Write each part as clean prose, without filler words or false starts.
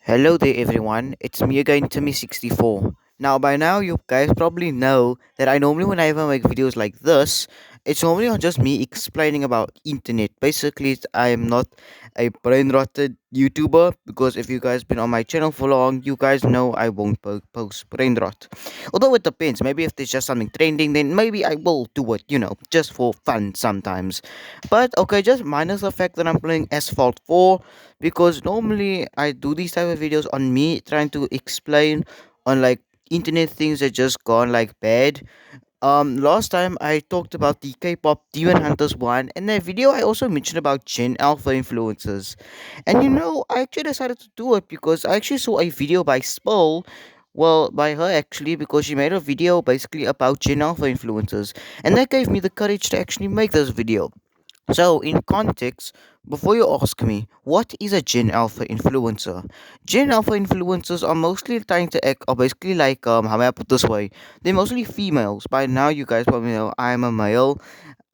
Hello there everyone, it's me again Timmy64. Now by now you guys probably know that I normally whenever I make videos like this, it's normally not just me explaining about internet. Basically I am not a brain rotted YouTuber because if you guys been on my channel for long, you guys know I won't post brain rot. Although it depends, maybe if there's just something trending then maybe I will do it, just for fun sometimes. But okay, just minus the fact that I'm playing Asphalt 4 because normally I do these type of videos on me trying to explain on like internet things that just gone like bad. Last time I talked about the K-pop Demon Hunters one, and that video I also mentioned about Gen Alpha influencers. And I actually decided to do it because I actually saw a video by Spol, well, by her actually, because she made a video basically about Gen Alpha influencers, and that gave me the courage to actually make this video. So, in context, before you ask me, what is a Gen Alpha influencer? Gen Alpha influencers are mostly trying to act, or basically like, how may I put this way? They're mostly females. By now, you guys probably know I'm a male.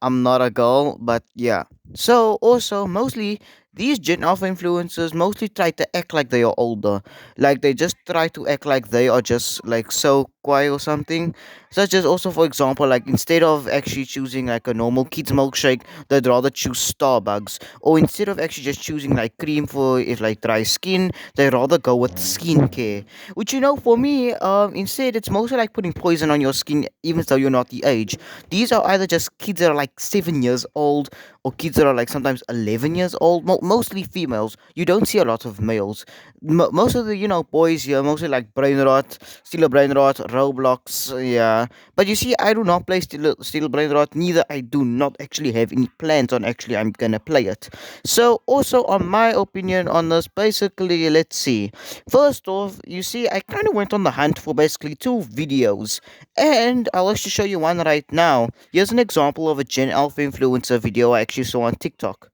I'm not a girl, but yeah. So also mostly these Gen Alpha influencers mostly try to act like they are older. Like they just try to act like they are just like so quiet or something. Such as also for example, like instead of actually choosing like a normal kids milkshake, they'd rather choose Starbucks. Or instead of actually just choosing like cream for if like dry skin, they rather go with skincare. Which for me, instead it's mostly like putting poison on your skin even though you're not the age. These are either just kids that are like 7 years old or kids that are like sometimes 11 years old, mostly females. You don't see a lot of males. Most of the, boys here, mostly like Brain Rot, Steel Brain Rot, Roblox, yeah. But you see, I do not play Steel Brain Rot, neither I do not actually have any plans on actually I'm gonna play it. So, also on my opinion on this, basically, let's see. First off, you see, I kind of went on the hunt for basically two videos, and I'll actually show you one right now. Here's an example of a Gen Alpha influencer video I actually saw on TikTok.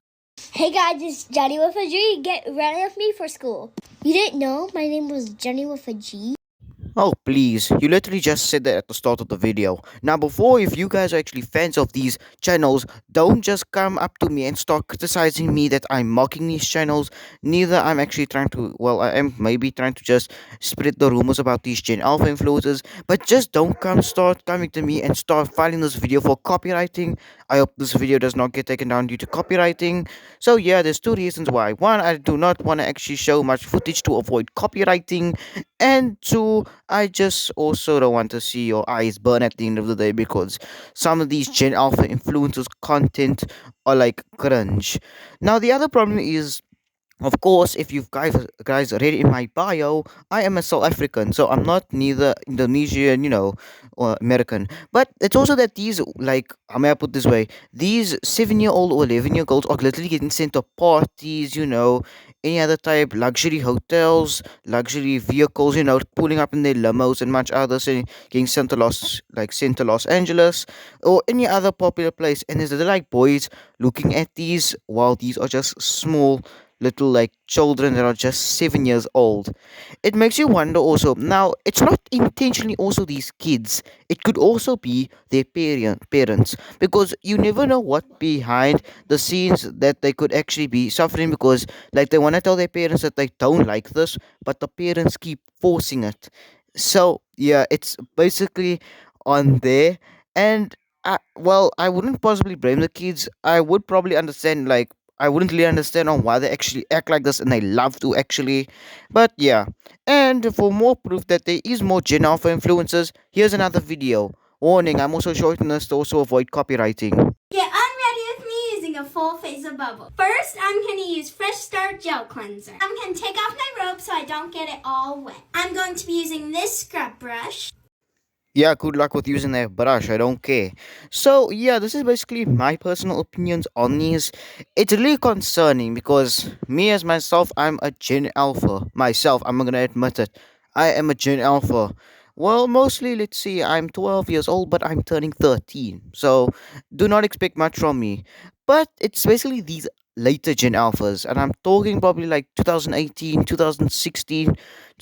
Hey guys, it's Jenny with a G. Get ready with me for school. You didn't know my name was Jenny with a G? Oh, please. You literally just said that at the start of the video. Now, before, if you guys are actually fans of these channels, don't just come up to me and start criticizing me that I'm mocking these channels. Neither I'm actually trying to, well, I am maybe trying to just spread the rumors about these Gen Alpha influencers, but just don't start coming to me and start filing this video for copywriting. I hope this video does not get taken down due to copywriting. So, yeah, there's two reasons why. One, I do not want to actually show much footage to avoid copywriting, and two, I just also don't want to see your eyes burn at the end of the day because some of these Gen Alpha influencers content are like cringe. Now the other problem is, of course, if you guys read in my bio, I am a South African, so I'm not neither Indonesian, or American. But it's also that these, like, how may I put this way? These 7-year-old or 11-year-olds are literally getting sent to parties, any other type, luxury hotels, luxury vehicles, pulling up in their limos and much others, and getting sent to Los Angeles or any other popular place. And there's like boys looking at these while these are just small little like children that are just 7 years old. It makes you wonder also. Now, it's not intentionally also these kids, it could also be their parents, because you never know what behind the scenes that they could actually be suffering because, like, they want to tell their parents that they don't like this, but the parents keep forcing it. So, yeah, it's basically on there. And well, I wouldn't possibly blame the kids. I would probably understand, like, I wouldn't really understand on why they actually act like this and they love to actually. But yeah. And for more proof that there is more Gen Alpha influencers, here's another video. Warning, I'm also shorting this to also avoid copywriting. Get unready with me using a full face of bubble. First, I'm going to use Fresh Start Gel Cleanser. I'm going to take off my robe so I don't get it all wet. I'm going to be using this scrub brush. Yeah, good luck with using that brush. I don't care. So, yeah, this is basically my personal opinions on these. It's really concerning because me as myself, I'm a Gen Alpha. Myself, I'm gonna admit it. I am a Gen Alpha. Well, mostly, let's see, I'm 12 years old, but I'm turning 13. So, do not expect much from me. But it's basically these later Gen Alphas, and I'm talking probably like 2018, 2016.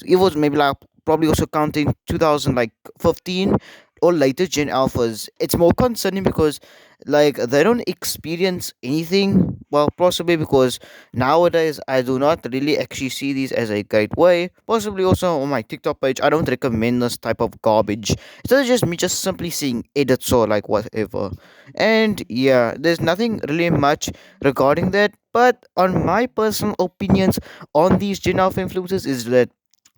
It was maybe like probably also counting 2000 like 15. or later Gen Alphas, it's more concerning because like they don't experience anything. Well, possibly because nowadays I do not really actually see these as a great way. Possibly also on my TikTok page, I don't recommend this type of garbage. It's not just me just simply seeing edits or like whatever. And yeah, there's nothing really much regarding that. But on my personal opinions on these Gen Alpha influences is that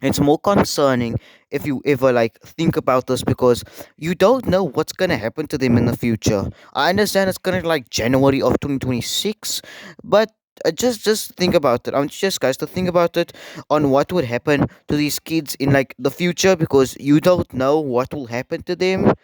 it's more concerning if you ever like think about this because you don't know what's gonna happen to them in the future. I understand it's gonna like January of 2026, but just think about it. I want you just guys to think about it on what would happen to these kids in like the future because you don't know what will happen to them.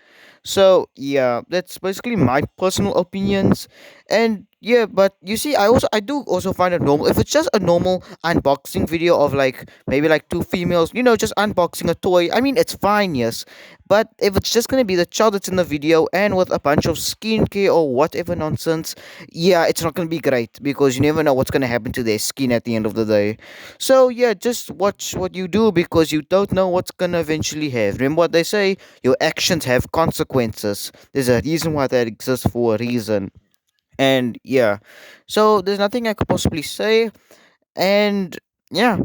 So yeah, that's basically my personal opinions. And yeah, but you see, I do also find it normal if it's just a normal unboxing video of like maybe like two females, just unboxing a toy. I mean, it's fine, yes. But if it's just gonna be the child that's in the video and with a bunch of skincare or whatever nonsense, yeah, it's not gonna be great because you never know what's gonna happen to their skin at the end of the day. So yeah, just watch what you do because you don't know what's gonna eventually have. Remember what they say, your actions have consequences. There's a reason why that exists for a reason. And yeah, so there's nothing I could possibly say. And yeah,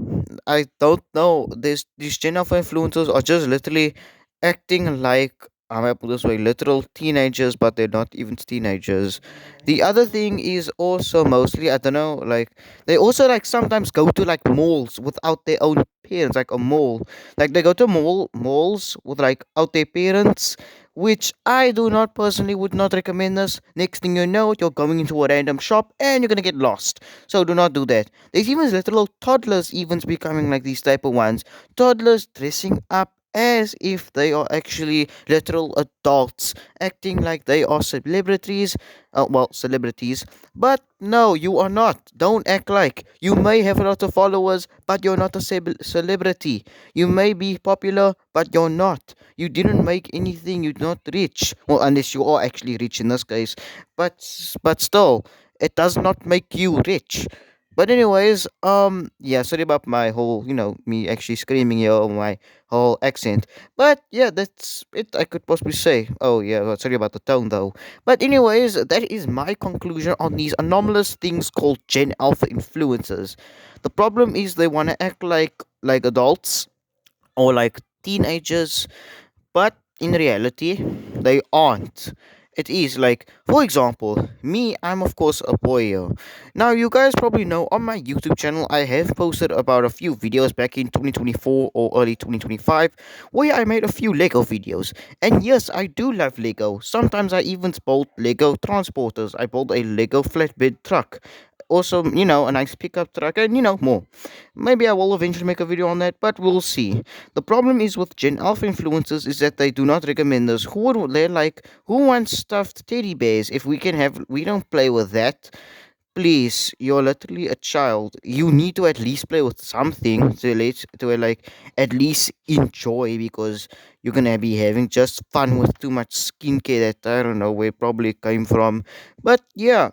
I don't know. These Gen Alpha influencers are just literally acting like, I'm gonna put this way, literal teenagers, but they're not even teenagers. The other thing is also mostly, I don't know, like they also like sometimes go to like malls without their own parents, like a mall. Like they go to malls with like out their parents, which I do not personally would not recommend this. Next thing you know, you're going into a random shop and you're gonna get lost. So do not do that. There's even little toddlers even becoming like these type of ones. Toddlers dressing up as if they are actually literal adults, acting like they are celebrities. Well, celebrities. But no, you are not. Don't act like. You may have a lot of followers, but you're not a celebrity. You may be popular, but you're not. You didn't make anything. You're not rich. Well, unless you are actually rich in this case. But still, it does not make you rich. But anyways, yeah, sorry about my whole, me actually screaming here on my whole accent. But yeah, that's it. I could possibly say. Oh yeah, well, sorry about the tone though. But anyways, that is my conclusion on these anomalous things called Gen Alpha influencers. The problem is they want to act like adults or like teenagers, but in reality, they aren't. It is like, for example, me, I'm of course a boy. Now, you guys probably know on my YouTube channel, I have posted about a few videos back in 2024 or early 2025 where I made a few Lego videos. And yes, I do love Lego. Sometimes I even built Lego transporters. I built a Lego flatbed truck. Also, a nice pickup truck and, more. Maybe I will eventually make a video on that, but we'll see. The problem is with Gen Alpha influencers is that they do not recommend this. They're like, who wants stuffed teddy bears? If we don't play with that. Please, you're literally a child. You need to at least play with something to like at least enjoy because you're gonna be having just fun with too much skincare that I don't know where it probably came from. But yeah,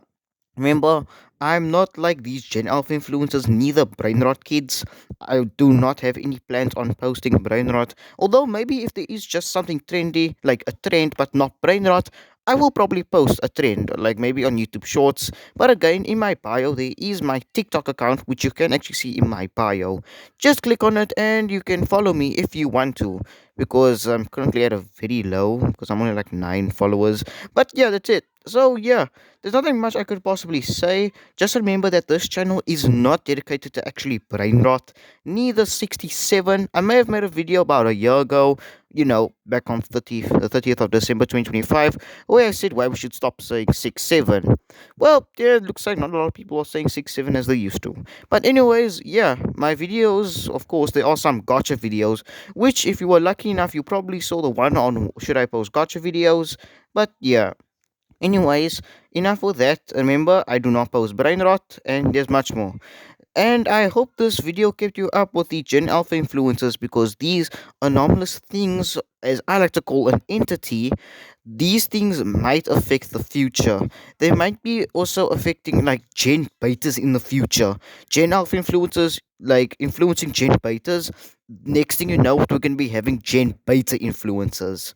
remember, I'm not like these Gen Alpha influencers, neither Brainrot kids. I do not have any plans on posting Brainrot. Although maybe if there is just something trendy, like a trend but not Brainrot, I will probably post a trend, like maybe on YouTube Shorts. But again, in my bio, there is my TikTok account, which you can actually see in my bio. Just click on it and you can follow me if you want to, because I'm currently at a very low, because I'm only like 9 followers. But yeah, that's it. So yeah, there's nothing much I could possibly say. Just remember that this channel is not dedicated to actually brain rot, neither 67. I may have made a video about a year ago, back on the 30th of December 2025, where I said why we should stop saying 67. Well, yeah, it looks like not a lot of people are saying 67 as they used to. But anyways, yeah, my videos, of course, there are some gotcha videos, which if you were lucky enough, you probably saw the one on should I post gotcha videos. But yeah. Anyways, enough with that. Remember, I do not post brain rot, and there's much more. And I hope this video kept you up with the Gen Alpha influencers because these anomalous things, as I like to call an entity, these things might affect the future. They might be also affecting like Gen Betas in the future. Gen Alpha influencers like influencing Gen Betas. Next thing you know, we're going to be having Gen Beta influencers.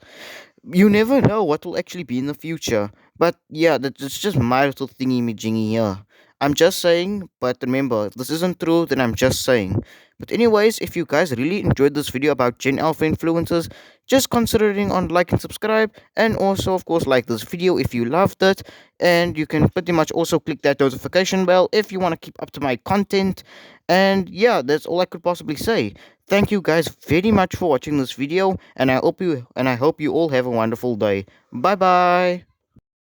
You never know what will actually be in the future. But yeah, that's just my little thingy me jingy here. I'm just saying, but remember, if this isn't true, then I'm just saying. But anyways, if you guys really enjoyed this video about Gen Alpha influencers, just considering on like and subscribe, and also of course like this video if you loved it, and you can pretty much also click that notification bell if you want to keep up to my content. And yeah, that's all I could possibly say. Thank you guys very much for watching this video, and I hope you all have a wonderful day. Bye bye.